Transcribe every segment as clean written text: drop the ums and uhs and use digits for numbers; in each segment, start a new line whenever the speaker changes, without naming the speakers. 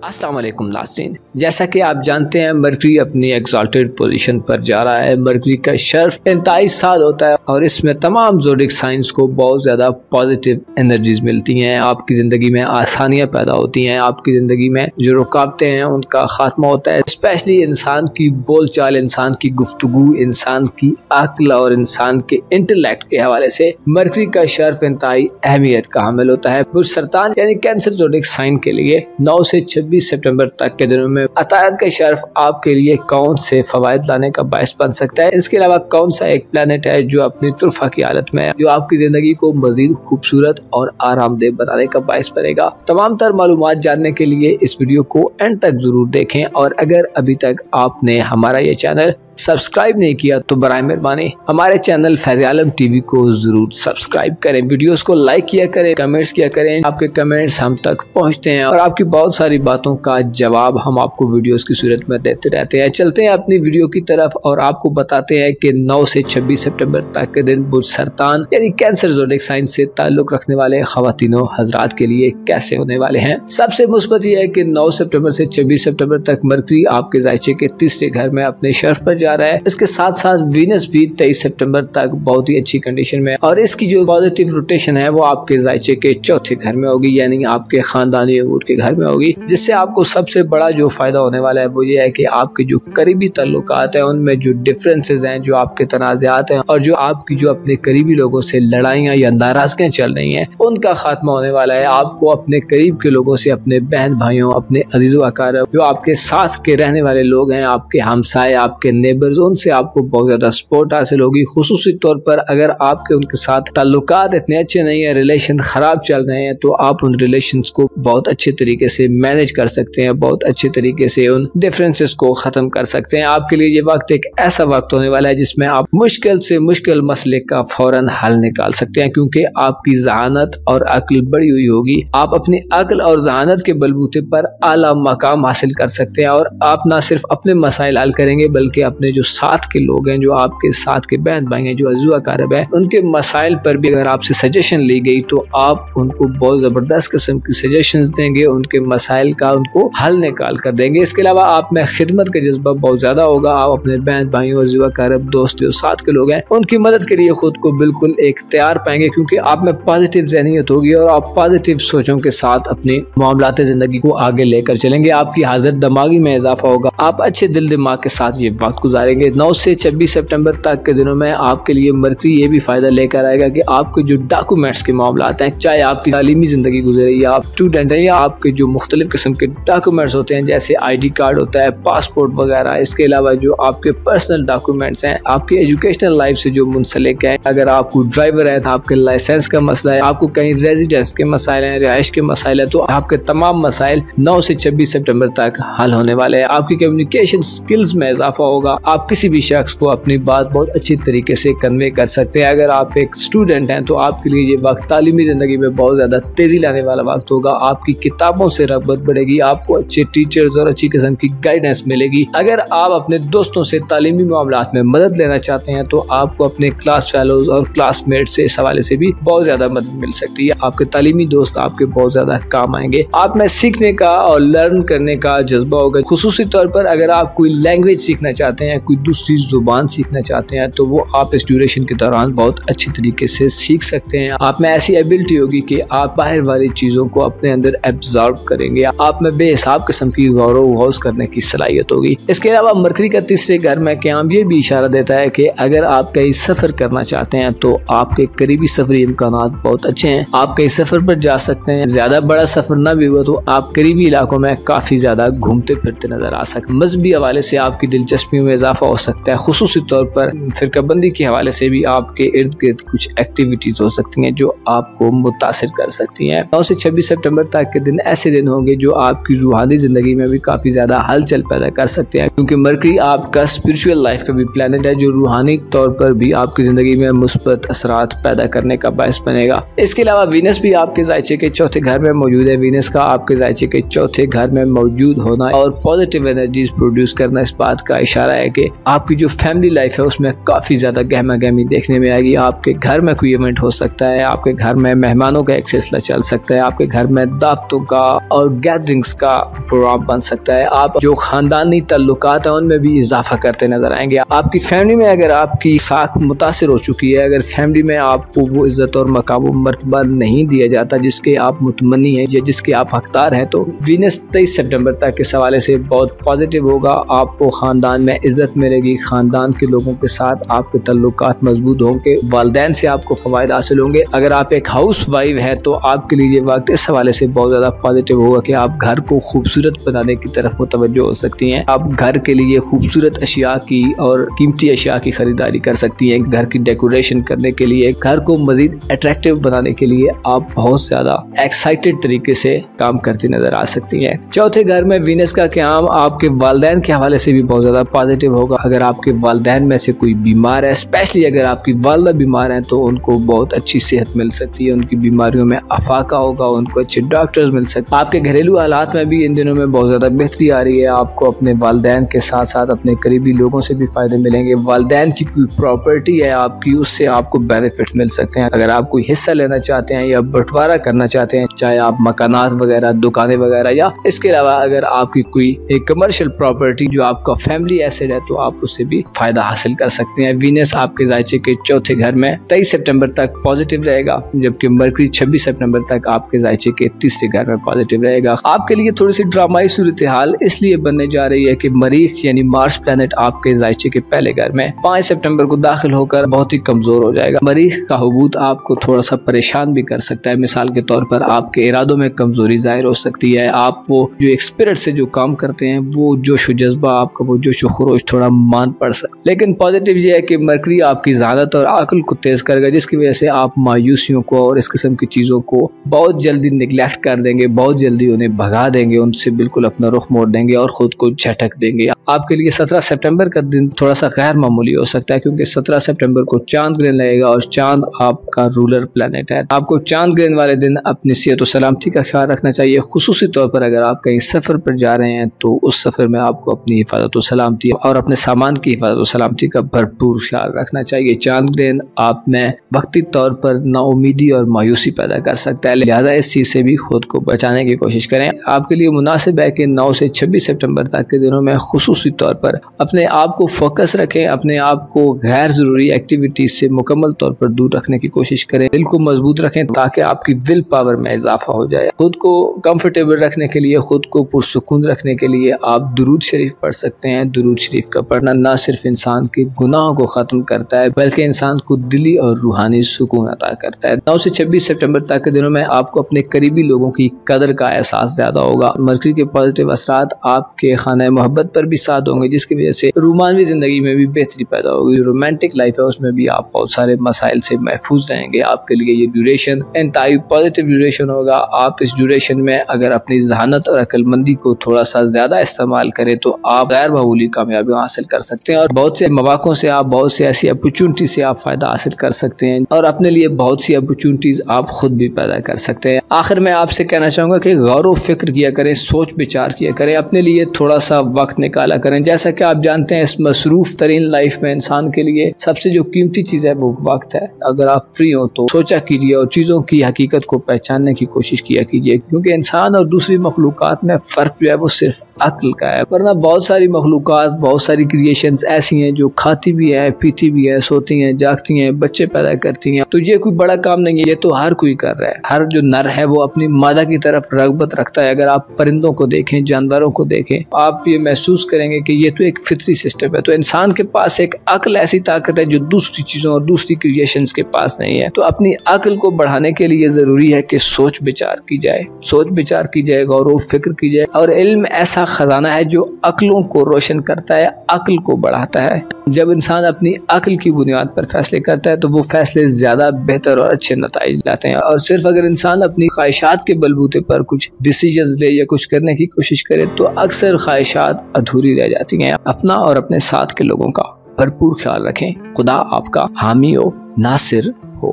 अस्सलाम वालेकुम नाज़रीन, जैसा कि आप जानते हैं मरकरी अपनी एक्सॉल्टेड पोजीशन पर जा रहा है। मरकरी का शर्फ 35 साल होता है और इसमें तमाम ज़ोडिक साइंस को बहुत ज़्यादा पॉजिटिव एनर्जीज मिलती हैं। आपकी ज़िंदगी में आसानियाँ पैदा होती हैं, आपकी ज़िंदगी में जो रुकावटें हैं उनका खात्मा होता है। स्पेशली इंसान की बोल चाल, इंसान की गुफ्तगू, इंसान की अक्ल और इंसान के इंटेलेक्ट के हवाले से मरकरी का शर्फ इंतहाई अहमियत का हामिल होता है। बुर्ज सरतान यानी कैंसर ज़ोडिक साइन के लिए 9 से 26 सितंबर तक के दिनों में अतायत का शर्फ आपके लिए कौन से फवायद लाने का बायस बन सकता है। इसके अलावा कौन सा एक प्लेनेट है जो अपनी तुरफा की हालत में है, जो आपकी जिंदगी को मजीद खूबसूरत और आरामदेह बनाने का बायस बनेगा। तमाम तर मालूमात जानने के लिए इस वीडियो को एंड तक जरूर देखें और अगर अभी तक आपने हमारा ये चैनल सब्सक्राइब नहीं किया तो बराए मेहरबानी हमारे चैनल फैज़ आलम टीवी को जरूर सब्सक्राइब करें, वीडियोस को लाइक किया करें, कमेंट्स किया करें। आपके कमेंट्स हम तक पहुंचते हैं और आपकी बहुत सारी बातों का जवाब हम आपको वीडियोस की सूरत में देते रहते हैं। चलते हैं अपनी वीडियो की तरफ और आपको बताते हैं कि 9 से 26 सितंबर तक के दिन बुर्ज सरतान यानी कैंसर ज़ोडिक साइन से ताल्लुक रखने वाले खवातीनों हजरात के लिए कैसे होने वाले हैं। सबसे मुस्बत यह है कि 9 सितंबर से 26 सितंबर तक मरकरी आपके जायचे के तीसरे घर में अपने शर्फ पर जा रहा है। इसके साथ साथ वीनस भी 23 सितंबर तक बहुत ही अच्छी कंडीशन में और इसकी जो पॉजिटिव रोटेशन है वो आपके जायचे के चौथे घर में होगी, यानी आपके खानदानी अमूर के घर में होगी। जिससे आपको सबसे बड़ा जो फायदा होने वाला है वो ये है कि आपके जो करीबी ताल्लुकात हैं उनमें जो डिफरेंसेस हैं, जो आपके तनाज़ात हैं और जो आपकी जो अपने करीबी लोगों से लड़ाइयाँ या नाराजगियाँ चल रही हैं उनका खात्मा होने वाला है। आपको अपने करीब के लोगों से, अपने बहन भाइयों, अपने अजीज़ो अकारब, जो आपके साथ के रहने वाले लोग हैं, आपके हमसाए, आपके नेबर्स, उनसे आपको बहुत ज्यादा सपोर्ट हासिल होगी। खुसूसी तौर पर अगर आपके उनके साथ ताल्लुकात इतने अच्छे नहीं है, रिलेशन खराब चल रहे हैं, तो आप उन रिलेशंस को बहुत अच्छे तरीके से मैनेज कर सकते हैं, बहुत अच्छे तरीके से उन डिफरेंसेस को खत्म कर सकते हैं। आपके लिए ये वक्त एक ऐसा वक्त होने वाला है जिसमें आप मुश्किल से मुश्किल मसले का फौरन हल निकाल सकते हैं, क्योंकि आपकी जहानत और अक्ल बड़ी हुई होगी। आप अपनी अक्ल और जहानत के बलबूते पर आला मकाम हासिल कर सकते हैं और आप न सिर्फ अपने मसाइल हल करेंगे बल्कि अपने जो साथ के लोग हैं, जो आपके साथ के बहन भाई हैं, जो अज़ीज़ अकारब है, उनके मसाइल पर भी अगर आपसे सजेशन ली गई तो आप उनको बहुत ज़बरदस्त किस्म की सजेशंस देंगे, उनके मसाइल का उनको हल निकाल कर देंगे। इसके अलावा आप में खिदमत का जज्बा बहुत ज़्यादा होगा। आप अपने बहन भाइयों, अज़ीज़ अकारब, दोस्त जो साथ के लोग हैं उनकी मदद के लिए खुद को बिल्कुल एक तैयार पाएंगे, क्योंकि आप में पॉजिटिव ज़हनियत होगी और आप पॉजिटिव सोचों के साथ अपनी मामलात ज़िंदगी को आगे लेकर चलेंगे। आपकी हाजिर दिमागी में इजाफा होगा, आप अच्छे दिल दिमाग के साथ ये वक्त गुजारेंगे। 9 से 26 सितंबर तक के दिनों में आपके लिए मरकरी ये भी फायदा लेकर आएगा कि आपके जो डॉक्यूमेंट्स के मामलात हैं, चाहे आपकी तालीमी जिंदगी गुजरे या आप स्टूडेंट हैं, या आपके जो मुख्तलिफ किस्म के डॉक्यूमेंट्स होते हैं जैसे ID कार्ड होता है, पासपोर्ट वगैरह, इसके अलावा जो आपके पर्सनल डॉक्यूमेंट्स हैं, आपकी एजुकेशनल लाइफ से जो मुंसलिक है, अगर आपको ड्राइवर है, आपके लाइसेंस का मसला है, आपको कहीं रेजिडेंस के मसाइल हैं, रिहाइश के मसाइल है, तो आपके तमाम मसाइल 9 से 26 सितंबर तक हल होने वाले हैं। आपकी कम्युनिकेशन स्किल्स में इजाफा होगा, आप किसी भी शख्स को अपनी बात बहुत अच्छी तरीके से कन्वे कर सकते हैं। अगर आप एक स्टूडेंट हैं तो आपके लिए ये वक्त तालीमी जिंदगी में बहुत ज्यादा तेजी लाने वाला वक्त होगा। आपकी किताबों से रग़बत बढ़ेगी, आपको अच्छे टीचर्स और अच्छी किस्म की गाइडेंस मिलेगी। अगर आप अपने दोस्तों से तालीमी मामलात में मदद लेना चाहते हैं तो आपको अपने क्लास फेलोज और क्लासमेट से इस हवाले से भी बहुत ज्यादा मदद मिल सकती है। आपके तालीमी दोस्त आपके बहुत ज्यादा काम आएंगे। आप में सीखने का और लर्न करने का जज्बा होगा। खुसूसी तौर पर अगर आप कोई लैंग्वेज सीखना चाहते हैं, कोई दूसरी जुबान सीखना चाहते हैं तो वो आप इस ड्यूरेशन के दौरान बहुत अच्छी तरीके से सीख सकते हैं। आप में ऐसी एबिलिटी होगी कि आप बाहर वाली चीजों को अपने अंदर एब्जॉर्ब करेंगे। आप में बेहिसाब किस्म की गौरव गौस करने की सलाहियत होगी। इसके अलावा मरकरी का तीसरे घर में क़याम ये भी इशारा देता है कि अगर आप कहीं सफर करना चाहते हैं तो आपके करीबी सफरी इम्कानात बहुत अच्छे हैं। आप कहीं सफर पर जा सकते हैं। ज्यादा बड़ा सफर ना भी हुआ तो आप करीबी इलाकों में काफी ज्यादा घूमते फिरते नजर आ सकते हैं। मजहबी हवाले से आपकी दिलचस्पी में इजाफा हो सकता है। खुसूसी तौर पर फिरकाबंदी के हवाले से भी आपके इर्द गिर्द कुछ एक्टिविटीज हो सकती हैं जो आपको मुतासिर कर सकती हैं। 9 से 26 सितंबर तक के दिन ऐसे दिन होंगे जो आपकी रूहानी जिंदगी में भी काफी ज्यादा हलचल पैदा कर सकते हैं, क्योंकि मरकरी आपका स्पिरिचुअल लाइफ का भी प्लेनेट है जो रूहानी तौर पर भी आपकी जिंदगी में मुस्बत असरात पैदा करने का बायस बनेगा। इसके अलावा वीनस भी आपके जायचे के चौथे घर में मौजूद है। वीनस का आपके जायचे के चौथे घर में मौजूद होना और पॉजिटिव एनर्जीज प्रोड्यूस करना इस बात का इशारा है है कि आपकी जो फैमिली लाइफ है उसमें काफ़ी ज़्यादा गहमा गहमी देखने में आएगी। आपके घर में कोई इवेंट हो सकता है, आपके घर में मेहमानों का एक सिलसिला चल सकता है, आपके घर में दावतों का और गैदरिंग्स का प्रोग्राम बन सकता है। आप जो खानदानी ताल्लुकात हैं उनमें भी इजाफा करते नजर आएंगे। आपकी फैमिली में अगर आपकी साख मुतासिर हो चुकी है, अगर फैमिली में आपको वो इज्जत और मकाम मर्तबा नहीं दिया जाता जिसके आप मुतमनी हैं या जिसके आप हकदार हैं, तो वीनस 23 सितंबर तक के हवाले से बहुत पॉजिटिव होगा। आपको खानदान में इज्जत मिलेगी, खानदान के लोगों के साथ आपके ताल्लुकात मजबूत होंगे, वालिदैन से आपको फवायद हासिल होंगे। अगर आप एक हाउस वाइफ है तो आपके लिए ये वक्त इस हवाले से बहुत ज़्यादा पॉजिटिव होगा कि आप घर को खूबसूरत बनाने की तरफ मुतवज्जो हो सकती हैं। आप घर के लिए खूबसूरत अशिया की और कीमती अशिया की खरीदारी कर सकती हैं। घर की डेकोरेशन करने के लिए, घर को मजीद अट्रैक्टिव बनाने के लिए आप बहुत ज़्यादा एक्साइटेड तरीके से काम करती नजर आ सकती हैं। चौथे घर में वीनस का क़याम आपके वालिदैन के हवाले से भी बहुत ज़्यादा पॉजिटिव होगा। अगर आपके वालिदैन में से कोई बीमार है, स्पेशली अगर आपकी वालिदा बीमार है, तो उनको बहुत अच्छी सेहत मिल सकती है, उनकी बीमारियों में अफाका होगा, उनको अच्छे डॉक्टर्स मिल सकते हैं। आपके घरेलू हालात में भी इन दिनों में बहुत ज़्यादा बेहतरी आ रही है। आपको अपने वालिदैन के साथ साथ अपने करीबी लोगों से भी फ़ायदे मिलेंगे। वालिदैन की कोई प्रॉपर्टी है आपकी, उससे आपको बेनिफिट मिल सकते हैं। अगर आप कोई हिस्सा लेना चाहते हैं या बंटवारा करना चाहते हैं, चाहे आप मकानात वगैरह, दुकानें वगैरह, या इसके अलावा अगर आपकी कोई एक कमर्शियल प्रॉपर्टी जो आपका फैमिली एसेट है, तो आप उससे भी फायदा हासिल कर सकते हैं। वीनस आपके जायचे के चौथे घर में 23 सितंबर तक पॉजिटिव रहेगा, जबकि मरकरी 26 सितंबर तक आपके जायचे के तीसरे घर में पॉजिटिव रहेगा। आपके लिए थोड़ी सी ड्रामाई सूरत हाल इसलिए बनने जा रही है कि मरीख यानी मार्स प्लैनेट आपके जायचे के पहले घर में 5 सितंबर को दाखिल होकर बहुत ही कमजोर हो जाएगा। मरीख का हुबूत आपको थोड़ा सा परेशान भी कर सकता है। मिसाल के तौर पर आपके इरादों में कमजोरी जाहिर हो सकती है। आप वो जो एक स्पिरिट से जो काम करते हैं, वो जोश जज्बा आपका, वो जोश खरोश थोड़ा मान पड़ सकता। लेकिन पॉजिटिव ये है कि मरकरी आपकी ज़ादत और अक्ल को तेज करेगा, जिसकी वजह से आप मायूसियों को और इस किस्म की चीज़ों को बहुत जल्दी निगलेक्ट कर देंगे, बहुत जल्दी उन्हें भगा देंगे, उनसे बिल्कुल अपना रुख मोड़ देंगे और खुद को झटक देंगे। आपके लिए 17 सितंबर का दिन थोड़ा सा गैर मामूली हो सकता है, क्योंकि 17 सितंबर को चांद ग्रहण लगेगा और चांद आपका रूलर प्लैनेट है। आपको चांद ग्रहण वाले दिन अपनी सेहत और सलामती का ख्याल रखना चाहिए। खुसूसी तौर पर अगर आप कहीं सफर पर जा रहे हैं तो उस सफर में आपको अपनी हिफाजत और सलामती और अपने सामान की हिफाजत और सलामती का भरपूर ख्याल रखना चाहिए। चांद ग्रहण आप में वक्ती तौर पर नाउमीदी और मायूसी पैदा कर सकता है, लिहाजा इस चीज से भी खुद को बचाने की कोशिश करें। आपके लिए मुनासिब है कि 9 से 26 सितंबर तक के दिनों में खुसूसी तौर पर अपने आप को फोकस रखें, अपने आप को गैर जरूरी एक्टिविटीज से मुकम्मल तौर पर दूर रखने की कोशिश करें, दिल को मजबूत रखें ताकि आपकी विल पावर में इजाफा हो जाए। खुद को कंफर्टेबल रखने के लिए, खुद को पुरसुकून रखने के लिए आप दुरूद शरीफ पढ़ सकते हैं। दुरूद शरीफ का पढ़ना न सिर्फ इंसान के गुनाहों को खत्म करता है, बल्कि इंसान को दिली और रूहानी सुकून अता करता है। 9 से 26 सितंबर तक के दिनों में आपको अपने करीबी लोगों की कदर का एहसास ज्यादा होगा। मरकरी के पॉजिटिव असरात आपके खाना मोहब्बत पर भी साथ होंगे, जिसकी वजह से रूमानवी जिंदगी में भी बेहतरी पैदा होगी। रोमांटिक लाइफ है उसमें भी आप बहुत सारे मसाइल से महफूज रहेंगे। आपके लिए ये ड्यूरेशन इंतहाई पॉजिटिव ड्यूरेशन होगा। आप इस ड्यूरेशन में अगर अपनी जहानत और अक्लमंदी को थोड़ा सा ज्यादा इस्तेमाल करें तो आप गैर मामूली कामयाबी हासिल कर सकते हैं और बहुत से मौकों से आप, बहुत से ऐसी अपॉर्चुनिटी से आप फायदा हासिल कर सकते हैं और अपने लिए बहुत सी अपॉर्चुनिटीज आप खुद भी पैदा कर सकते हैं। आखिर में आपसे कहना चाहूंगा कि गौर व फिक्र किया करें, सोच विचार किया करें, अपने लिए थोड़ा सा वक्त निकाला करें। जैसा कि आप जानते हैं, इस मसरूफ तरीन लाइफ में इंसान के लिए सबसे जो कीमती चीज है वो वक्त है। अगर आप फ्री हो तो सोचा कीजिए और चीजों की हकीकत को पहचानने की कोशिश किया कीजिए, क्योंकि इंसान और दूसरी मखलूकात में फर्क जो है वो सिर्फ अक्ल का है। वरना बहुत सारी मखलूकात, बहुत सारी क्रिएशंस ऐसी हैं जो खाती भी हैं, पीती भी हैं, सोती हैं, जागती हैं, बच्चे पैदा करती हैं। तो ये कोई बड़ा काम नहीं है, ये तो हर कोई कर रहा है। हर जो नर है वो अपनी मादा की तरफ रगबत रखता है। अगर आप परिंदों को देखें, जानवरों को देखें, आप ये महसूस करेंगे कि ये तो एक फितरी सिस्टम है। तो इंसान के पास एक अक्ल ऐसी ताकत है जो दूसरी चीजों और दूसरी क्रिएशंस के पास नहीं है। तो अपनी अक्ल को बढ़ाने के लिए जरूरी है कि सोच विचार की जाए, सोच विचार की जाए, गौर व फिक्र की जाए। और इल्म ऐसा खजाना है जो अक्लों को रोशन करता है, अक्ल को बढ़ाता है। जब इंसान अपनी अक्ल की बुनियाद पर फैसले करता है तो वो फैसले ज्यादा बेहतर और अच्छे नताइज लाते हैं। और सिर्फ अगर इंसान अपनी ख्वाहिशात के बलबूते पर कुछ डिसीजंस ले या कुछ करने की कोशिश करे तो अक्सर ख्वाहिशात अधूरी रह जाती हैं। अपना और अपने साथ के लोगों का भरपूर ख्याल रखें। खुदा आपका हामी हो, नासिर हो।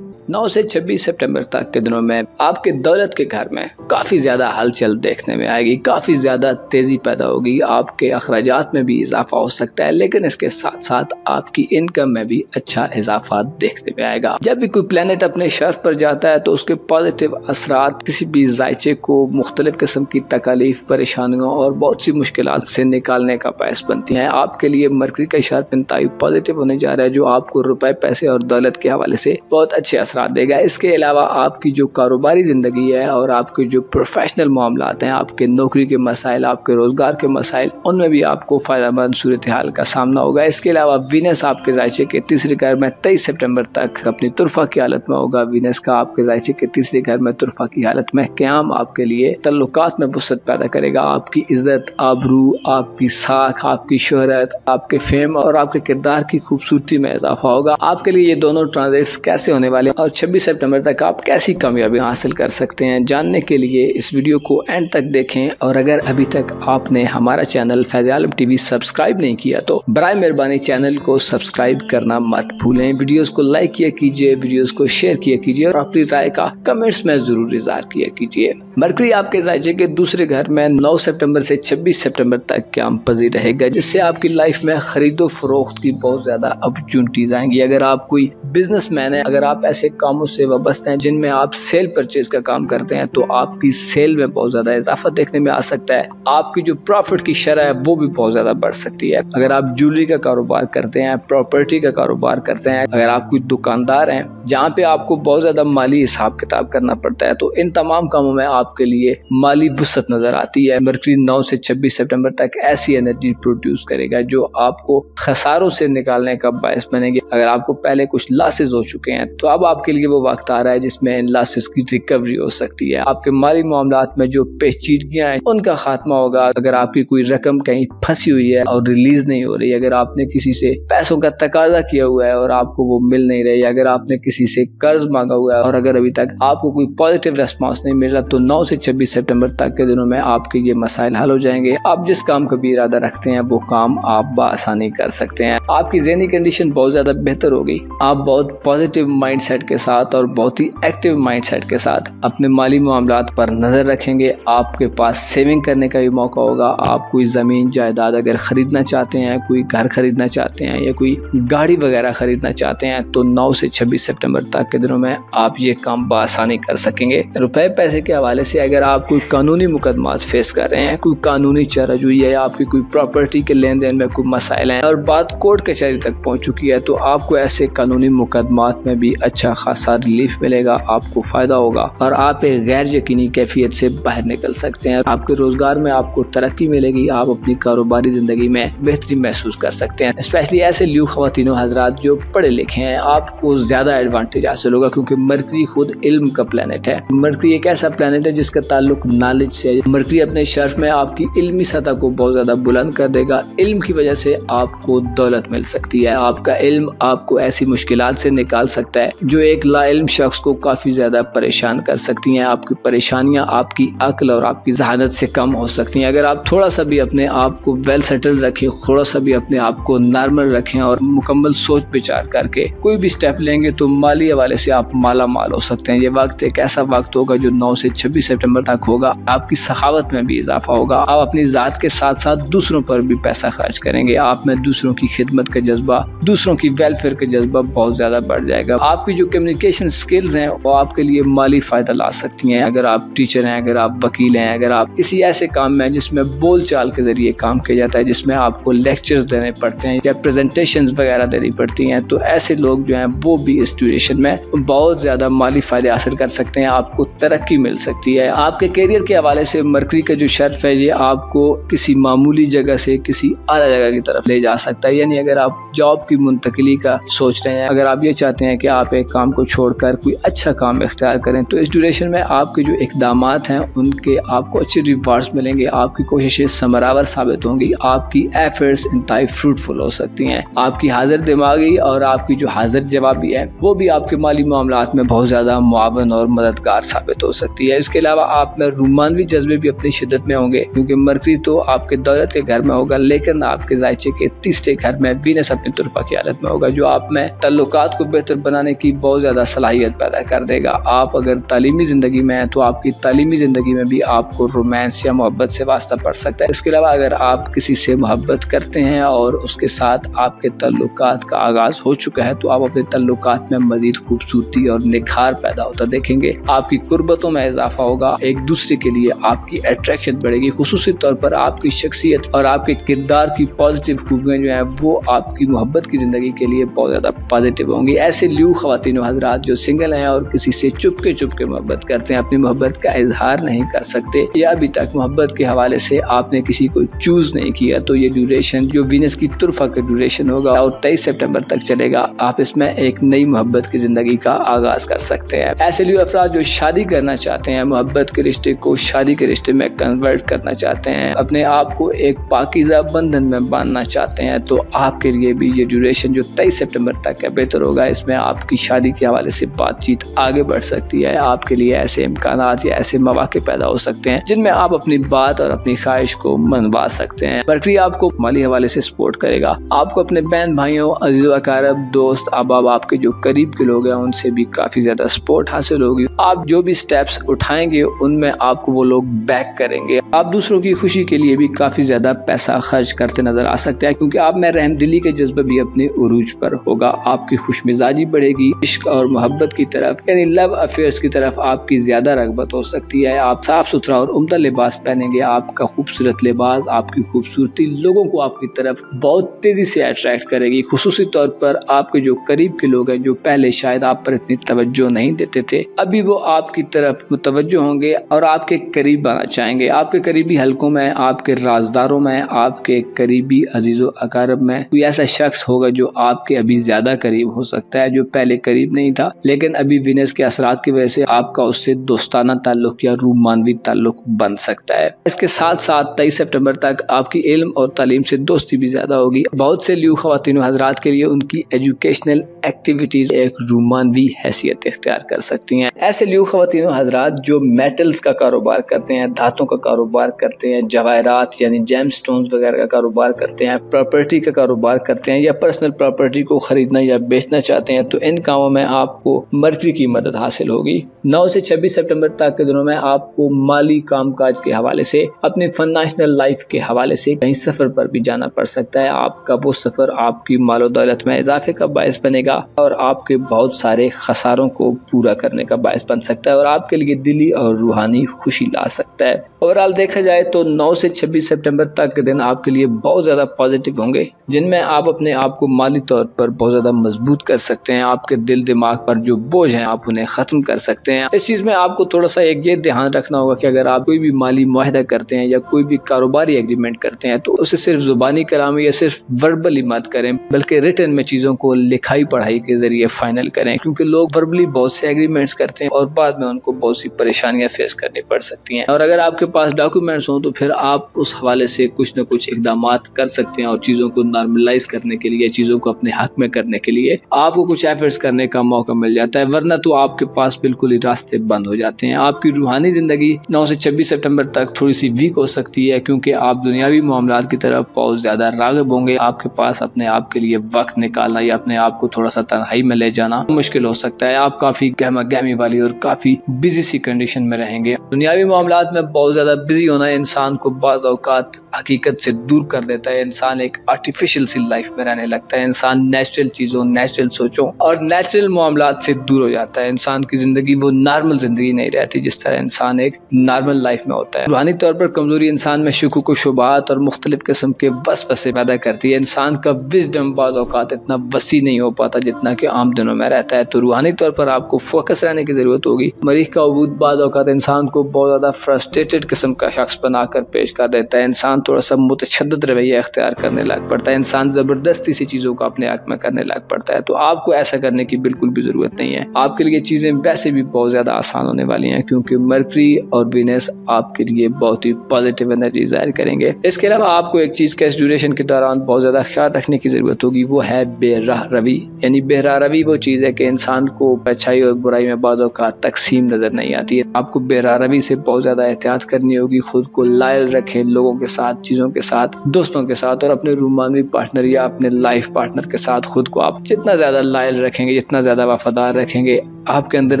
9 से 26 सितंबर तक के दिनों में आपके दौलत के घर में काफी ज्यादा हलचल देखने में आएगी, काफी ज्यादा तेजी पैदा होगी, आपके अखराजात में भी इजाफा हो सकता है, लेकिन इसके साथ साथ आपकी इनकम में भी अच्छा इजाफा देखने में आएगा। जब भी कोई प्लेनेट अपने शर्फ पर जाता है तो उसके पॉजिटिव असरात किसी भी जायचे को मुख्तलिफ किस्म की तकालीफ, परेशानियों और बहुत सी मुश्किलात से निकालने का बायस बनती हैं। आपके लिए मरकरी का शर्फ इंतहाई पॉजिटिव होने जा रहा है, जो आपको रुपए, पैसे और दौलत के हवाले से बहुत अच्छे असरात देगा। इसके अलावा आपकी जो कारोबारी जिंदगी है और आपके जो प्रोफेशनल मामलात हैं, आपके नौकरी के मसाइल, आपके रोजगार के मसाइल, उनमें भी आपको फायदेमंद सूरत हाल का सामना होगा। इसके अलावा वीनस आपके जायचे के तीसरे घर में 23 सितंबर तक अपनी तुरफा की हालत में होगा। वीनस का आपके जायचे के तीसरे घर में तुरफा की हालत में क़याम आपके लिए तल्लुकात में वुसअत पैदा करेगा। आपकी इज्जत, आबरू, आपकी साख, आपकी शोहरत, आपके फेम और आपके किरदार की खूबसूरती में इजाफा होगा। आपके लिए ये दोनों ट्रांजिट्स कैसे होने वाले हैं और 26 सितंबर तक आप कैसी कामयाबी हासिल कर सकते हैं, जानने के लिए इस वीडियो को एंड तक देखें। और अगर अभी तक आपने हमारा चैनल फैज़ आलम टीवी सब्सक्राइब नहीं किया तो बराए मेहरबानी चैनल को सब्सक्राइब करना मत भूलें। वीडियोस को लाइक किया कीजिए, वीडियोस को शेयर किया कीजिए और अपनी राय का कमेंट्स में जरूर इज़हार किया कीजिए। मरकरी आपके जायचे के दूसरे घर में 9 सितंबर से 26 सितंबर तक क़याम पज़ीर रहेगा, जिससे आपकी लाइफ में खरीदो फरोख्त की बहुत ज्यादा अपॉर्चुनिटीज आएंगी। अगर आप कोई बिजनेसमैन है, अगर आप ऐसे कामों से वाबस्ते हैं जिनमें आप सेल परचेज का काम करते हैं, तो आपकी सेल में बहुत ज्यादा इजाफा देखने में आ सकता है। आपकी जो प्रॉफिट की शरह है वो भी बहुत ज्यादा बढ़ सकती है। अगर आप ज्वेलरी का कारोबार करते हैं, प्रॉपर्टी का कारोबार करते हैं, अगर आप कोई दुकानदार हैं जहाँ पे आपको बहुत ज्यादा माली हिसाब किताब करना पड़ता है, तो इन तमाम कामों में आपके लिए माली वुसअत नजर आती है। मरकरी 9 से 26 सितंबर तक ऐसी एनर्जी प्रोड्यूस करेगा जो आपको खसारों से निकालने का बायस बनेगी। अगर आपको पहले कुछ लॉसेस हो चुके हैं तो अब आपके लिए वो वक्त आ रहा है जिसमें इन लॉसेस की रिकवरी हो सकती है। आपके माली मामलात में जो पेचीदगियां हैं उनका खात्मा होगा। अगर आपकी कोई रकम कहीं फंसी हुई है और रिलीज नहीं हो रही, अगर आपने किसी से पैसों का तकाजा किया हुआ है और आपको वो मिल नहीं रही, अगर आपने किसी से कर्ज मांगा हुआ है और अगर अभी तक आपको कोई पॉजिटिव रेस्पॉन्स नहीं मिल रहा, तो 9 से 26 सितंबर तक के दिनों में आपके ये मसाइल हल हो जाएंगे। आप जिस काम का भी इरादा रखते हैं वो काम आप बआसानी कर सकते हैं। आपकी ज़हनी कंडीशन बहुत ज्यादा बेहतर होगी। आप बहुत पॉजिटिव माइंडसेट के साथ और बहुत ही एक्टिव माइंडसेट के साथ अपने माली मामलात पर नजर रखेंगे। आपके पास सेविंग करने का भी मौका होगा। आप कोई जमीन जायदाद अगर खरीदना चाहते हैं, कोई घर खरीदना चाहते हैं या कोई गाड़ी वगैरह खरीदना चाहते हैं, तो 9 से 26 सितंबर तक के दिनों में आप ये काम बआसानी कर सकेंगे। रुपए पैसे के हवाले से अगर आप कोई कानूनी मुकदमात फेस कर रहे हैं, कोई कानूनी चाराजोई है या आपकी कोई प्रॉपर्टी के लेन देन में कोई मसाइल हैं और बात कोर्ट कचहरी तक पहुंच चुकी है, तो आपको ऐसे कानूनी मुकदमात में भी अच्छा खासा रिलीफ मिलेगा, आपको फायदा होगा और आप एक गैर यकीनी कैफियत से बाहर निकल सकते हैं। आपके रोजगार में आपको तरक्की मिलेगी, आप अपनी कारोबारी जिंदगी में बेहतरी महसूस कर सकते हैं। स्पेशली ऐसे ल्यू ख्वातीनो हजरात जो पढ़े लिखे हैं, आपको ज्यादा एडवांटेज हासिल होगा क्योंकि मरकरी खुद इल्म का प्लेनेट है। मरकरी एक ऐसा प्लेनेट है जिसका ताल्लुक नॉलेज से। मरकरी अपने शर्फ में आपकी इल्मी सतह को बहुत ज्यादा बुलंद कर देगा। इल्म की वजह से आपको दौलत मिल सकती है। आपका इल्म आपको ऐसी मुश्किलात से निकाल सकता है जो एक लाइल्म शख्स को काफी ज्यादा परेशान कर सकती हैं। आपकी परेशानियां आपकी अक्ल और आपकी जहानत से कम हो सकती हैं। अगर आप थोड़ा सा भी अपने आप को वेल सेटल रखें, थोड़ा सा भी अपने आप को नॉर्मल रखें और मुकम्मल सोच विचार करके कोई भी स्टेप लेंगे तो माली हवाले से आप माला माल हो सकते हैं। ये वक्त एक ऐसा वक्त होगा जो 9 से 26 सितंबर तक होगा। आपकी सखावत में भी इजाफा होगा। आप अपनी जात के साथ साथ दूसरों पर भी पैसा खर्च करेंगे। आप में दूसरों की खिदमत का जज्बा, दूसरों की वेलफेयर का जज्बा बहुत ज्यादा बढ़ जाएगा। आपकी जो कम्युनिकेशन स्किल्स हैं वो आपके लिए माली फायदा ला सकती हैं। अगर आप टीचर हैं, अगर आप वकील हैं, अगर आप किसी ऐसे काम में जिसमें बोल चाल के जरिए काम किया जाता है, जिसमें आपको लेक्चर्स देने पड़ते हैं या प्रेजेंटेशंस वगैरह देनी पड़ती हैं, तो ऐसे लोग जो हैं वो भी इस ड्यूरेशन में बहुत ज्यादा माली फायदे हासिल कर सकते हैं। आपको तरक्की मिल सकती है। आपके करियर के हवाले से मरकरी का जो शर्फ है ये आपको किसी मामूली जगह से किसी आला जगह की तरफ ले जा सकता है। यानी अगर आप जॉब की मुंतकिली का सोच रहे हैं, अगर आप ये चाहते हैं कि आप एक काम को छोड़कर कोई अच्छा काम इख्तियार करें, तो इस ड्यूरेशन में आपके जो इक़दामात हैं उनके आपको अच्छे रिवार्ड्स मिलेंगे। आपकी कोशिशें समरावर साबित होंगी। आपकी एफर्ट्स इंतहाई फ्रूटफुल हो सकती हैं। आपकी हाजिर दिमागी और आपकी जो हाजिर जवाबी है वो भी आपके माली मामलात में बहुत ज्यादा मुआवन और मददगार साबित हो सकती है। इसके अलावा आप में रूमानवी जज्बे भी अपनी शिद्दत में होंगे क्योंकि मरकरी तो आपके दौलत के घर में होगा, लेकिन आपके जायचे के तीसरे घर में वीनस अपनी तुरफा की हालत में होगा, जो आप में तल्लुकात को बेहतर बनाने की बहुत बहुत ज़्यादा सलाहियत पैदा कर देगा। आप अगर तालीमी ज़िंदगी में हैं तो आपकी तालीमी ज़िंदगी में भी आपको रोमांस या मोहब्बत से वास्ता पड़ सकता है। इसके अलावा अगर आप किसी से मोहब्बत करते हैं और उसके साथ आपके ताल्लुकात का आगाज़ हो चुका है तो आप अपने ताल्लुकात में मज़ीद खूबसूरती और निखार पैदा होता देखेंगे। आपकी कुर्बतों में इजाफा होगा, एक दूसरे के लिए आपकी अट्रैक्शन बढ़ेगी। खुसूसी तौर पर आपकी शख्सियत और आपके किरदार की पॉजिटिव खूबियाँ जो हैं वो आपकी मोहब्बत की ज़िंदगी के लिए बहुत ज़्यादा पॉजिटिव होंगी। ऐसे ल्यू ख़वातीन और हज़रात जो सिंगल हैं और किसी से चुप के मोहब्बत करते हैं, अपनी मोहब्बत का इजहार नहीं कर सकते या अभी तक मोहब्बत के हवाले से आपने किसी को चूज़ नहीं किया, तो ये ड्यूरेशन जो वीनस की तुरफा का ड्यूरेशन होगा और 23 सितंबर तक चलेगा, आप इसमें एक नई मोहब्बत की ज़िंदगी का आगाज़ कर सकते हैं। ऐसे ल्यू अफराद जो शादी करना चाहते हैं, मोहब्बत के रिश्ते को शादी के रिश्ते में कन्वर्ट करना चाहते हैं, अपने आप को एक पाकीज़ा बंधन में बांधना चाहते हैं, तो आपके लिए भी ये ड्यूरेशन जो 23 सितंबर तक है बेहतर होगा। इसमें आपकी शादी के हवाले से बातचीत आगे बढ़ सकती है। आपके लिए ऐसे इम्कानात या ऐसे मौके पैदा हो सकते हैं जिनमें आप अपनी बात और अपनी ख्वाहिश को मनवा सकते हैं। मरकरी आपको माली हवाले से सपोर्ट करेगा। आपको अपने बहन भाइयों, अजीज़ अकारब, दोस्त, अहबाब, आपके जो करीब के लोग हैं उनसे भी काफ़ी ज़्यादा सपोर्ट हासिल होगी। आप जो भी स्टेप्स उठाएंगे उनमें आपको वो लोग बैक करेंगे। आप दूसरों की खुशी के लिए भी काफ़ी ज़्यादा पैसा खर्च करते नजर आ सकते हैं क्योंकि आप में रहमदिली के जज्बे भी अपने उरूज पर होगा। आपकी खुशमिजाजी बढ़ेगी। इश्क और मोहब्बत की तरफ यानी लव अफेयर्स की तरफ आपकी ज़्यादा रगबत हो सकती है। आप साफ सुथरा और उम्दा लिबास पहनेंगे। आपका खूबसूरत लिबास, आपकी खूबसूरती लोगों को आपकी तरफ बहुत तेज़ी से अट्रैक्ट करेगी। खुसूसी तौर पर आपके जो करीब के लोग हैं जो पहले शायद आप पर इतनी तवज्जो नहीं देते थे, अभी वो आपकी तरफ मुतवज्जो होंगे और आपके करीब आना चाहेंगे। आपके करीबी हलकों में, आपके राजदारों में, आपके करीबी अजीज़ो अकारब में कोई ऐसा शख्स होगा जो आपके अभी ज़्यादा करीब हो सकता है, जो पहले करीब नहीं था लेकिन अभी वीनस के असरात की वजह से आपका उससे दोस्ताना ताल्लुक या रूमानवी ताल्लुक बन सकता है। इसके साथ साथ 23 सितंबर तक आपकी इल्म और तालीम से दोस्ती भी ज़्यादा होगी। बहुत से ल्यू ख़वातीन और हज़रात के लिए उनकी एजुकेशनल एक्टिविटीज़ एक रूमानवी हैसियत इख्तियार कर सकती हैं। ऐसे ल्यू ख़वातीन और हज़रात जो मेटल्स का कारोबार करते हैं, धातों का कारोबार करते हैं, जवाहरात यानी जेम स्टोन्स वगैरह का कारोबार करते हैं, प्रॉपर्टी का कारोबार करते हैं या पर्सनल प्रॉपर्टी को खरीदना या बेचना चाहते हैं, तो इन कामों में आपको मर्करी की मदद हासिल होगी। 9 से 26 सितंबर तक के दिनों में आपको माली कामकाज के हवाले से, अपने फाइनेंशियल लाइफ के हवाले से कहीं सफ़र पर भी जाना पड़ सकता है। आपका वो सफ़र आपकी मालो दौलत में इजाफे का बायस बनेगा और आपके बहुत सारे खसारों को पूरा करने का बायस बन सकता है और आपके लिए दिली और रूहानी खुशी ला सकता है। ओवरऑल देखा जाए तो 9 से 26 सितंबर तक के दिन आपके लिए बहुत ज़्यादा पॉजिटिव होंगे जिनमें आप अपने आप को माली तौर पर बहुत ज़्यादा मजबूत कर सकते हैं। आपके दिल दिमाग पर जो बोझ हैं आप उन्हें ख़त्म कर सकते हैं। इस चीज़ में आपको थोड़ा सा एक ये ध्यान रखना होगा कि अगर आप कोई भी माली मुआहदा करते हैं या कोई भी कारोबारी एग्रीमेंट करते हैं तो उसे सिर्फ ज़ुबानी कलाम या सिर्फ वर्बली मत करें, बल्कि रिटन में चीज़ों को लिखाई पढ़ाई के जरिए फाइनल करें, क्योंकि लोग वर्बली बहुत से एग्रीमेंट्स करते हैं और बाद में उनको बहुत सी परेशानियां फेस करनी पड़ सकती हैं। और अगर आपके पास डॉक्यूमेंट्स हों तो फिर आप उस हवाले से कुछ न कुछ इकदाम कर सकते हैं और चीज़ों को नॉर्मलाइज करने के लिए, चीज़ों को अपने हक में करने के लिए आपको कुछ एफर्ट्स करने का मौका मिल जाता है, वरना तो आपके पास बिल्कुल ही रास्ते बंद हो जाते हैं। आपकी रूहानी ज़िंदगी 9 से 26 सितंबर तक थोड़ी सी वीक हो सकती है क्योंकि आप दुनियावी मामलात की तरफ बहुत ज़्यादा राग़िब होंगे। आपके पास अपने आप के लिए वक्त निकालना या अपने आप को थोड़ा सा तन्हाई में ले जाना मुश्किल हो सकता है। आप काफ़ी गहमा गहमी वाली और काफ़ी बिजी सी कंडीशन में रहेंगे। दुनियावी मामलात में बहुत ज़्यादा बिजी होना इंसान को बाज़ औक़ात हकीकत से दूर कर देता है। इंसान एक आर्टिफिशियल सी लाइफ में रहने लगता है। इंसान नेचुरल चीज़ों, नेचुरल सोचों और नेचुरल मामलात से दूर हो जाता है। इंसान की ज़िंदगी वो नॉर्मल ज़िंदगी नहीं रहती जिस तरह इंसान एक नॉर्मल लाइफ में होता है। रूहानी तौर पर कमज़ोरी इंसान में शुकूक व शुबहात और मुख्तलिफ किस्म के वसवसे पैदा करती है। इंसान का विज़डम बाज़ औक़ात इतना वसी नहीं हो पाता जितना कि आम दिनों में रहता है। तो रूहानी तौर पर आपको फोकस रहने की ज़रूरत होगी। मरीज़ का वजूद बाज़ औक़ात इंसान को बहुत ज़्यादा फ्रस्ट्रेटेड किस्म का शख्स बनाकर पेश कर देता है। इंसान थोड़ा सा मुतशद्दिद रवैया इख्तियार करने लग पड़ता है। इंसान ज़बरदस्ती से चीज़ों को अपने हक में करने लग पड़ता है। तो आपको ऐसा करने की बिल्कुल भी ज़रूरत नहीं है। आपके लिए चीज़ें वैसे भी बहुत ज़्यादा आसान होने वाली हैं क्योंकि मरकरी और वीनस आपके लिए बहुत ही पॉजिटिव एनर्जी जाहिर करेंगे। इसके अलावा आपको एक चीज़ का इस ड्यूरेशन के दौरान बहुत ज़्यादा ख्याल रखने की ज़रूरत होगी, वो है बेराह रवी यानी बेहरा रवी वो चीज़ है कि इंसान को अच्छाई और बुराई में बाज़ों का तकसीम नज़र नहीं आती है। आपको बेहरा रवी से बहुत ज़्यादा एहतियात करनी होगी। खुद को लायल रखें लोगों के साथ, चीज़ों के साथ, दोस्तों के साथ और अपने रूमानी पार्टनर या अपने लाइफ पार्टनर के साथ खुद को आप जितना ज़्यादा लायल रखेंगे, जितना ज़्यादा वफादार रखेंगे, आपके अंदर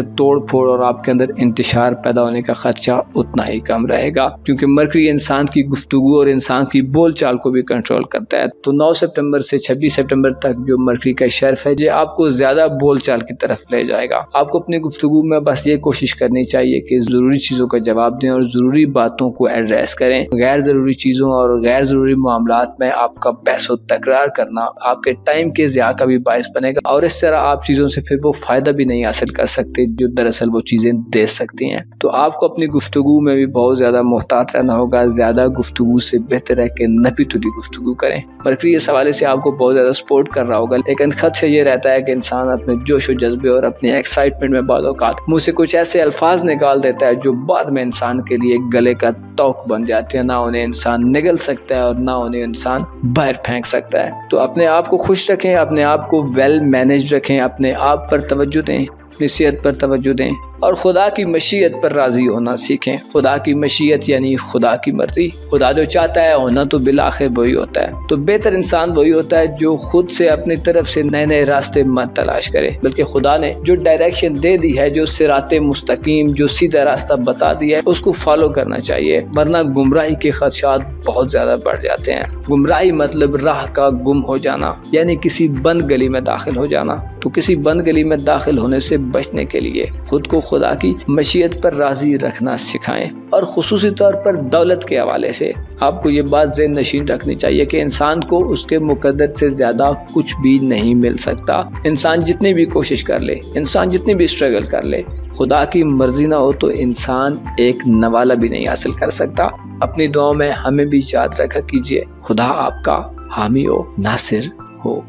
तोड़ फोड़ और आपके अंदर इंतशार पैदा होने का खदशा उतना ही कम रहेगा, क्योंकि मरकरी इंसान की गुफ्तगू और इंसान की बोलचाल को भी कंट्रोल करता है। तो 9 सितंबर से 26 सितंबर तक जो मरकरी का शर्फ है, ये आपको ज्यादा बोलचाल की तरफ ले जाएगा। आपको अपनी गुफ्तगू में बस ये कोशिश करनी चाहिए कि जरूरी चीजों का जवाब दें और जरूरी बातों को एड्रेस करें। गैर जरूरी चीजों और गैर जरूरी मामलात में आपका बहस और तकरार करना आपके टाइम के ज़िया का भी बायस बनेगा और इस तरह आप चीजों से फिर वो फायदा भी नहीं हासिल कर सकते जो दरअसल वो चीजें दे सकती हैं। तो आपको अपनी गुफ्तगू में भी बहुत ज्यादा मोहतात रहना होगा। ज्यादा गुफ्तगू से बेहतर है कि नपी तुली गुफ्तगू करें। मरकरी इस हवाले से आपको बहुत ज्यादा सपोर्ट कर रहा होगा, लेकिन खदशा ये रहता है कि इंसान अपने जोश और जज्बे और अपने एक्साइटमेंट में बाद औक़ात मुंह से कुछ ऐसे अल्फाज निकाल देता है जो बाद में इंसान के लिए गले का तौक बन जाते हैं। ना उन्हें इंसान निगल सकता है और ना उन्हें इंसान बाहर फेंक सकता है। तो अपने आप को खुश रखें, अपने आप को वेल मैनेज रखें, अपने आप पर तवज्जो दें, अपनी सेहत पर तवज्जो दें और खुदा की मशीयत पर राजी होना सीखें। खुदा की मशीयत यानी खुदा की मर्जी। खुदा जो चाहता है होना तो बिलाखिर वही होता है। तो बेहतर इंसान वही होता है जो खुद से अपनी तरफ से नए नए रास्ते मत तलाश करे, बल्कि खुदा ने जो डायरेक्शन दे दी है, जो सिराते मुस्तकीम, जो सीधा रास्ता बता दिया है, उसको फॉलो करना चाहिए, वरना गुमराही के खदशात बहुत ज्यादा बढ़ जाते हैं। गुमराही मतलब राह का गुम हो जाना, यानी किसी बंद गली में दाखिल हो जाना। तो किसी बंद गली में दाखिल होने से बचने के लिए खुद को खुदा की मशीयत पर राजी रखना सिखाएं और खुसूसी तौर पर दौलत के हवाले से आपको ये बात ज़हन नशीन रखनी चाहिए कि इंसान को उसके मुकद्दर से ज़्यादा कुछ भी नहीं मिल सकता। इंसान जितनी भी कोशिश कर ले, इंसान जितनी भी स्ट्रगल कर ले, खुदा की मर्जी ना हो तो इंसान एक नवाला भी नहीं हासिल कर सकता। अपनी दुआओं में हमें भी याद रखा कीजिए, खुदा आपका हामी हो, नासिर हो।